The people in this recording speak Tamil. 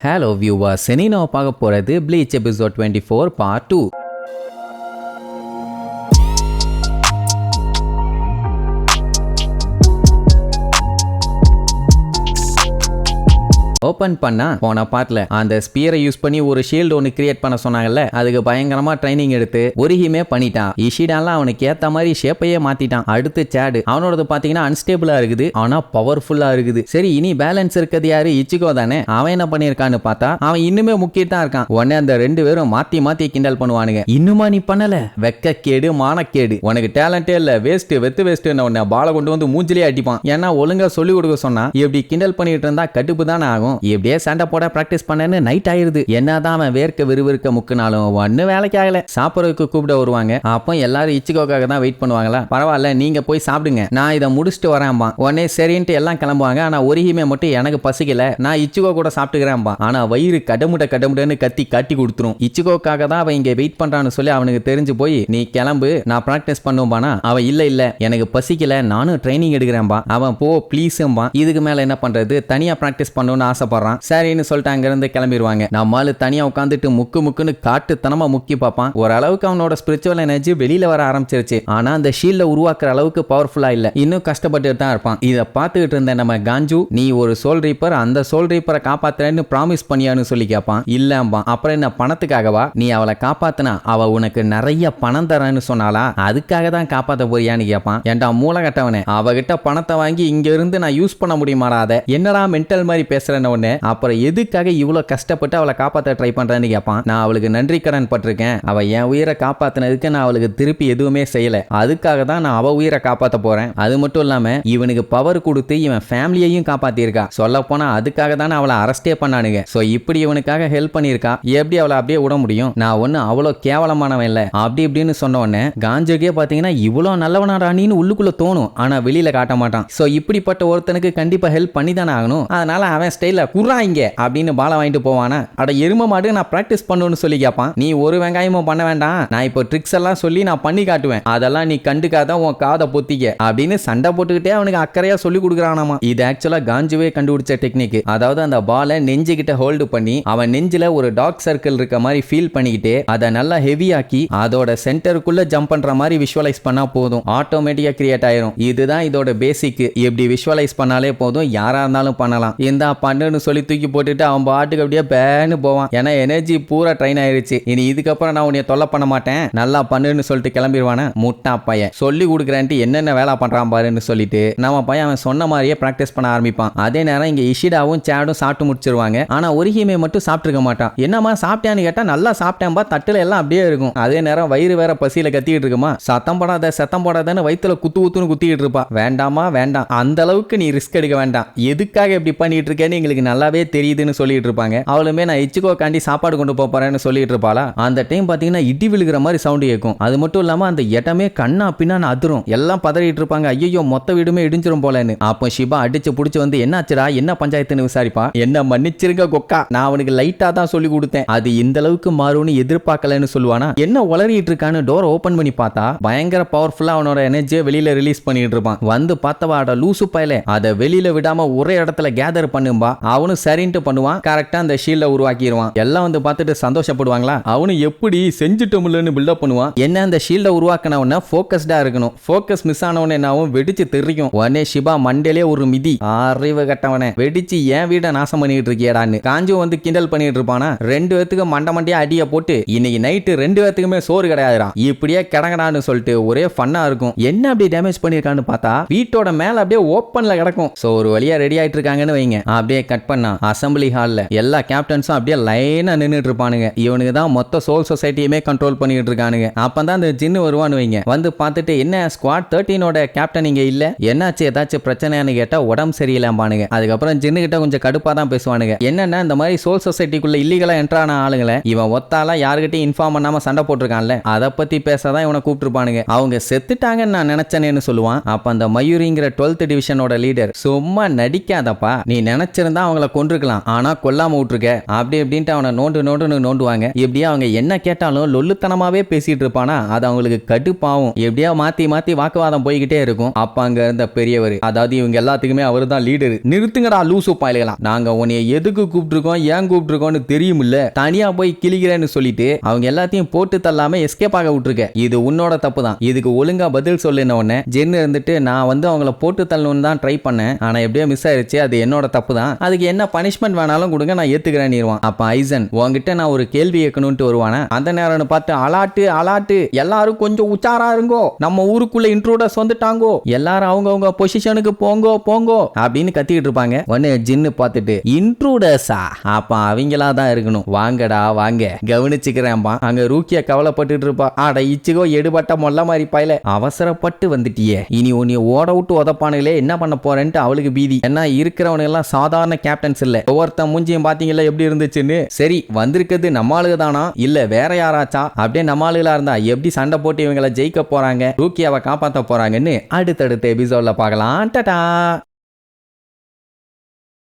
Hello viewers, இனி நான் பார்க்க போறது Bleach episode 24 part 2. ஓபன் பண்ணா போன பார்ட்ல அந்த ஸ்பியரை யூஸ் பண்ணி ஒரு ஷீல்டு ஒன்று கிரியேட் பண்ண சொன்னாங்கல்ல, அதுக்கு பயங்கரமா ட்ரைனிங் எடுத்து ஒரிஹிமே பண்ணிட்டான். இஷிடாலாம் அவனுக்கு ஏத்த மாதிரி ஷேப்பையே மாத்திட்டான். அடுத்து சேடு அவனோடது பாத்தீங்கன்னா அன்ஸ்டேபிளா இருக்குது, ஆனா பவர்ஃபுல்லா இருக்குது. சரி, இனி பேலன்ஸ் இருக்கிறது யாரு? இச்சிகோ தானே. அவன் என்ன பண்ணிருக்கான்னு பார்த்தா அவன் இன்னுமே முக்கிட்டு தான் இருக்கான். உடனே அந்த ரெண்டு பேரும் மாத்தி மாத்தி கிண்டல் பண்ணுவானுங்க. இன்னுமா நீ பண்ணல? வெக்கக்கேடு மானக்கேடு, உனக்கு டேலண்டே இல்ல, வேஸ்ட் வெத்து வேஸ்ட். உன்னை பாலை கொண்டு வந்து மூஞ்சிலே அடிப்பான். ஏன்னா ஒழுங்கா சொல்லி கொடுக்க சொன்னா இப்படி கிண்டல் பண்ணிட்டு இருந்தா கடுப்பு தானே ஆகும். இப்படியே சண்டை போட பிராக்டிஸ் பண்ணேன்னு நைட் ஆயிருது. என்னதான் அவன் வேர்க்க விறுவிறுக்க முக்குனாலும் ஒண்ணு வேலைக்கு ஆகல. சாப்பிடறதுக்கு கூப்பிட வருவாங்க. அப்போ எல்லாரும் இச்சிகோக்காக தான் வெயிட் பண்ணுவாங்களா. பரவாயில்ல, நீங்க போய் சாப்பிடுங்க, நான் இதை முடிச்சுட்டு வரேன்பா. உடனே சரின்ட்டு எல்லாம் கிளம்புவாங்க. ஆனா ஒரிஹிமே மட்டும் எனக்கு பசிக்கல, நான் இச்சிகோ கூட சாப்பிட்டுக்கிறேன்பா. ஆனா வயிறு கடமுடன்னு கத்தி காட்டி கொடுத்துரும். இச்சிகோக்காக தான் அவன் இங்க வெயிட் பண்றான்னு சொல்லி அவனுக்கு தெரிஞ்சு போய் நீ கிளம்பு, நான் பிராக்டிஸ் பண்ணுவானா. அவன் இல்ல எனக்கு பசிக்கல, நானும் ட்ரைனிங் எடுக்கிறேன்பா. அவன் போ ப்ளீஸ்ம்பா. இதுக்கு மேல என்ன பண்றது, தனியா பிராக்டிஸ் பண்ணணும்னு ஆசைப்படுறான். சரின்னு சொல்லிட்டு அங்கிருந்து கிளம்பிடுவாங்க. நம்மால தனியா உட்காந்துட்டு முக்குன்னு காட்டுத்தனமா முக்கி பார்ப்பான். ஓரளவுக்கு அவனோட ஸ்பிரிச்சுவல் எனர்ஜி வெளியில வர ஆரம்பிச்சிருச்சு. ஆனா அந்த ஷீல்ட உருவாக்குற அளவுக்கு பவர்ஃபுல்லா இல்ல, இன்னும் கஷ்டப்பட்டு தான் இருப்பான். இதை பார்த்துக்கிட்டு இருந்த நம்ம காஞ்சு, நீ ஒரு சோல் ரீப்பர், அந்த சோல் ரீப்பரை காப்பாத்துறேன்னு ப்ராமிஸ் பண்ணியான்னு சொல்லி கேட்பான். இல்லம்பா. அப்புறம் என்ன, பணத்துக்காகவா? நீ அவளை காப்பாத்தினா அவ உனக்கு நிறைய பணம் தரேன்னு சொன்னாலா, அதுக்காக தான் காப்பாத்த போறியான்னு கேட்பான். ஏன்டா மூலகட்டவனே, அவகிட்ட பணத்தை வாங்கி இங்க இருந்து நான் யூஸ் பண்ண முடியுமாடா? அதை என்னடா மென்டல் மாதிரி பேசுறேன்னு ஒண்ணு. அப்புறம் எதுக்காக இவ்வளவு கஷ்டப்பட்டு அவளை காப்பாற்ற ட்ரை பண்றேன்னு கேட்பான். நான் அவளுக்கு நன்றி கடன் பட்டிருக்கேன். அவ என் உயிரை காப்பாத்தினதுக்கு நான் அவளுக்கு திருப்பி எதுவுமே செய்யல, அதுக்காக தான் நான் அவ உயிரை காப்பாற்ற போறேன். அது மட்டும் இல்லாம இவனுக்கு பவர் கொடுத்து இவன் ஃபேமிலியையும் காப்பாத்திருக்கா. சொல்ல போனா அதுக்காக தானே அவளை அரெஸ்டே பண்ணானுங்க. சோ இப்படி இவனுக்காக ஹெல்ப் பண்ணிருக்கா, எப்படி அவளை அப்படியே விட முடியும்? நான் ஒண்ணு அவ்வளோ கேவலமானவன் இல்ல அப்படி இப்படின்னு சொன்ன உடனே காஞ்சுக்கே பாத்தீங்கன்னா இவ்வளோ நல்லவனாடானின்னு உள்ளுக்குள்ள தோணும், ஆனா வெளியில காட்ட மாட்டான். சோ இப்படிப்பட்ட ஒருத்தனுக்கு கண்டிப்பா ஹெல்ப் பண்ணி தானே ஆகணும். அதனால அவன் ஸ்டைல குறாங்க அப்படின்னு பாலை வாங்கிட்டு போவானா. அட எரும மாடு, நான் பிராக்டிஸ் பண்ணணும்னு சொல்லி கேட்பான். நீ ஒரு வெங்காயமும் பண்ண வேண்டாம், நான் இப்போ ட்ரிக்ஸ் எல்லாம் சொல்லி நான் பண்ணி காட்டுவேன், அதெல்லாம் நீ கண்டுக்காத, உன் காதை பொத்திக்க அப்படின்னு சண்டை போட்டுக்கிட்டே அவனுக்கு அக்கறையா சொல்லி கொடுக்குறானாமா. இது ஆக்சுவலா காஞ்சுவே கண்டுபிடிச்ச டெக்னிக். அதாவது அந்த பாலை நெஞ்சுகிட்ட ஹோல்டு பண்ணி அவன் நெஞ்சில ஒரு டார்க் சர்க்கிள் இருக்க மாதிரி ஃபீல் பண்ணிக்கிட்டு அதை நல்லா ஹெவியாக்கி அதோட சென்டருக்குள்ள ஜம்ப் பண்ற மாதிரி விஷுவலைஸ் பண்ணா போதும், ஆட்டோமேட்டிக்கா கிரியேட் ஆயிரும். இதுதான் இதோட பேசிக். எப்படி விஷுவலைஸ் பண்ணாலே போதும், யாரா இருந்தாலும் பண்ணலாம். இந்த பண்ணுன்னு சொல்லி தூக்கி போட்டுட்டு அவன் பாட்டுக்கு அப்படியே பேன்னு போவான். ஏன்னா எனர்ஜி பூரா ட்ரைன் ஆயிருச்சு. இனி இதுக்கப்புறம் நான் உன்னை தொல்லை பண்ண மாட்டேன், நல்லா பண்ணுன்னு சொல்லிட்டு கிளம்பிடுவானே. முட்டா பையன், சொல்லி கொடுக்குறேன்ட்டு என்னென்ன வேலை பண்றான் பாருன்னு சொல்லிட்டு நம்ம பையன் அவன் சொன்ன மாதிரியே பிராக்டிஸ் பண்ண ஆரம்பிப்பான். அதே நேரம் இங்க இஷிடாவும் சேடும் சாப்பிட்டு முடிச்சிருவாங்க. ஆனா ஒரிஹிமே மட்டும் சாப்பிட்டுருக்க மாட்டான். என்னமா சாப்பிட்டான்னு கேட்டா நல்லா சாப்பிட்டேன்பா, தட்டுல எல்லாம் அப்படியே இருக்கும். அதே நேரம் வயிறு வேற பசியில கத்திக்கிட்டு இருக்குமா. சத்தம் போடாதன்னு வயிற்றுல குத்துன்னு குத்திக்கிட்டு இருப்பா. வேண்டாமா வேண்டாம், அந்த அளவுக்கு நீ ரிஸ்க் எடுக்க வேண்டாம், எதுக்காக இப்படி பண்ணிட்டு இருக்கேன்னு எங்களுக்கு நல்லாவே தெரியுதுன்னு சொல்லிட்டு இருப்பாங்க. அவளுமே நான் இச்சிகோ காண்டி சாப்பாடு கொண்டு போறேன்னு சொல்லிட்டு இருப்பாளா. அந்த டைம் பாத்தீங்கன்னா இடி விழுகிற மாதிரி சவுண்ட் கேட்கும். அது மட்டும் இல்லாம அந்த இடமே கண்ணா பின்னான்னு அதிரும். எல்லாம் பதறிட்டு இருப்பாங்க. ஐயோ மொத்த வீடுமே இடிஞ்சிரும் போலன்னு. அப்போ ஷிபா அடிச்சு புடிச்சு வந்து என்னாச்சுடா, என்ன பஞ்சாயத்துன்னு விசாரிப்பா. என்ன மன்னிச்சிருங்க கொக்கா, நான் அவனுக்கு லைட்டா தான் சொல்லி கொடுத்தேன், அது இந்த அளவுக்கு மாறும்னு எதிர்பார்க்கலன்னு சொல்லுவானா. என்ன உளறிட்டு இருக்கான்னு டோர் ஓபன் பண்ணி பார்த்தா பயங்கர பவர்ஃபுல்லா அவனோட எனர்ஜியை வெளியில ரிலீஸ் பண்ணிட்டு இருப்பான். வந்து பார்த்தவாட லூசு பயலே, அதை வெளியில விடாம ஒரே இடத்துல கேதர் பண்ணும்பா. அவனும் சரின்ட்டு பண்ணுவான். கரெக்டா அந்த ஷீல்ட உருவாக்கிடுவான். எல்லாம் வந்து பார்த்துட்டு சந்தோஷப்படுவாங்களா. அவனு எப்படி செஞ்சுட்டோம்லன்னு பில்டப் பண்ணுவான். என்ன அந்த ஷீல்ட உருவாக்கினவன ஃபோக்கஸ்டா இருக்கணும், ஃபோக்கஸ் மிஸ் ஆனவன என்னாவும் வெடிச்சு தெரியும். உடனே ஷிபா மண்டேலே ஒரு மிதி, அறிவு கட்டவனே, வெடிச்சு என் வீட்டை நாசம் பண்ணிட்டு இருக்கியடான்னு காஞ்சு வந்து கிண்டல் பண்ணிட்டு இருப்பானா. ரெண்டு பேத்துக்கு மண்டையா அடிய போட்டு இன்னைக்கு நைட்டு ரெண்டு பேத்துக்குமே சோறு கிடையாதுடா, இப்படியே கிடங்கடான்னு சொல்லிட்டு ஒரே ஃபன்னா இருக்கும். என்ன அப்படி டேமேஜ் பண்ணிருக்கான்னு பார்த்தா வீட்டோட மேல அப்படியே ஓப்பன்ல கிடக்கும். சோ ஒரு வழியா ரெடி ஆயிட்டு இருக்காங்கன்னு வைங்க. அப்படியே கட் பண்ணா அசம்பிளி ஹால்ல எல்லா கேப்டன்ஸும் அப்படியே லைனா நின்னுட்டு இருப்பானுங்க. இவனுக்கு தான் மொத்த சோல் சொசைட்டியுமே கண்ட்ரோல் பண்ணிட்டு இருக்கானுங்க. அப்பதான் அந்த ஜின்னு வருவான்னு வைங்க. வந்து பார்த்துட்டு என்ன ஸ்குவாட் 13ஓட கேப்டன் இங்க இல்ல, என்னாச்சு ஏதாச்சும் பிரச்சனைன்னு கேட்டா உடம்பு சரியில்லாம்பானுங்க. அதுக்கப்புறம் ஜின்னு கிட்ட கொஞ்சம் கடுப்பா தான் பேசுவானுங்க. என்னன்னா இந்த மாதிரி சோல் சொசைட்டிக்குள்ள இல்லீகலா என்ட்ரான ஆளுங்களை இவன் ஒத்தாலா யாருக்கிட்டையும் இன்ஃபார்ம் பண்ணாம சண்டை போட்டிருக்கான்ல, அதை பத்தி பேசதான் இவனை கூப்பிட்டுருப்பானுங்க. அவங்க செத்துட்டாங்கன்னு நான் நினைச்சேன்னு சொல்லுவான். அப்ப அந்த மயூரிங்கிற 12th டிவிஷனோட லீடர், சும்மா நடிக்காதப்பா, நீ நினைச்சிருந்தா அவங்கள கொன்றுக்கலாம், ஆனா கொல்லாம விட்டுருக்க அப்படி இப்படின்ட்டு அவனை நோண்டுவாங்க. எப்படியா அவங்க என்ன கேட்டாலும் லொல்லுத்தனமாவே பேசிட்டு இருப்பானா, அது அவங்களுக்கு கடுப்பாவும். எப்படியா மாத்தி மாத்தி வாக்குவாதம் போய்கிட்டே இருக்கும். அப்ப அங்க இருந்த பெரியவர், அதாவது இவங்க எல்லாத்துக்குமே அவரு தான் லீடர். நிறுத்துங்கடா லூசு பாயிலாம், நாங்க உன்னைய எதுக்கு கூப்பிட்டுருக்கோம் ஏன் கூப்பிட்டுருக்கோம்னு தெரியுமில்ல, தனியா போய் கிளிக்கிறேன்னு சொல்லிட்டு அவங்க எல்லாத்தையும் போட்டு தள்ளாம எஸ்கேப் ஆக விட்டுருக்க. இது உன்னோட தப்பு தான், இதுக்கு ஒழுங்கா பதில் சொல்லுன உடனே ஜென் இருந்துட்டு நான் வந்து அவங்கள போட்டு தள்ளணும்னு தான் ட்ரை பண்ணேன், ஆனா எப்படியோ மிஸ் ஆயிருச்சு, அது என்னோட தப்பு தான், அதுக்கு என்ன பனிஷ்மெண்ட் வேணாலும் கொடுங்க நான் ஏத்துக்கிறேன். அப்ப ஐசன் உங்ககிட்ட நான் ஒரு கேள்வி கேட்கணும்னு வருவானே, அந்த நேரம்னு பார்த்து அலாட்டு எல்லாரும் கொஞ்சம் உச்சாரா இருங்கோ, நம்ம ஊருக்குள்ள இன்ட்ரூடர்ஸ் வந்துட்டாங்கோ, எல்லாரும் அவங்க பொசிஷனுக்கு போங்கோ அப்படின்னு கத்திட்டு இருப்பாங்க. உடனே ஜின்னு பார்த்துட்டு இன்ட்ரூடர்ஸா, அப்ப அவங்களா தான் இருக்கணும், வாங்கடா வாங்க கவனிச்சுக்கிறேன்பா. அங்க ரூக்கியா கவலைப்பட்டு இருப்பா, ஆட இச்சுகோ எடுபட்ட மொல்ல மாதிரி பாயில அவசரப்பட்டு வந்துட்டியே, இனி உன்னை ஓட விட்டு உதப்பானுங்களே என்ன பண்ண போறேன்ட்டு அவளுக்கு பீதி. ஏன்னா இருக்கிறவனுங்க எல்லாம் சாதாரண கேப்டன்ஸ் இல்ல, ஒவ்வொருத்தன் மூஞ்சியும் பாத்தீங்களா எப்படி இருந்துச்சுன்னு. சரி வந்திருக்கிறது நம்ம ஆளுக தானா இல்ல வேற யாராச்சா, அப்படியே நம்ம ஆளுகளா இருந்தா எப்படி சண்டை போட்டு இவங்களை ஜெயிக்க போறாங்க, ரூக்கியாவை காப்பாற்ற போறாங்கன்னு அடுத்தடுத்த எபிசோட்ல பார்க்கலாம். டாடா.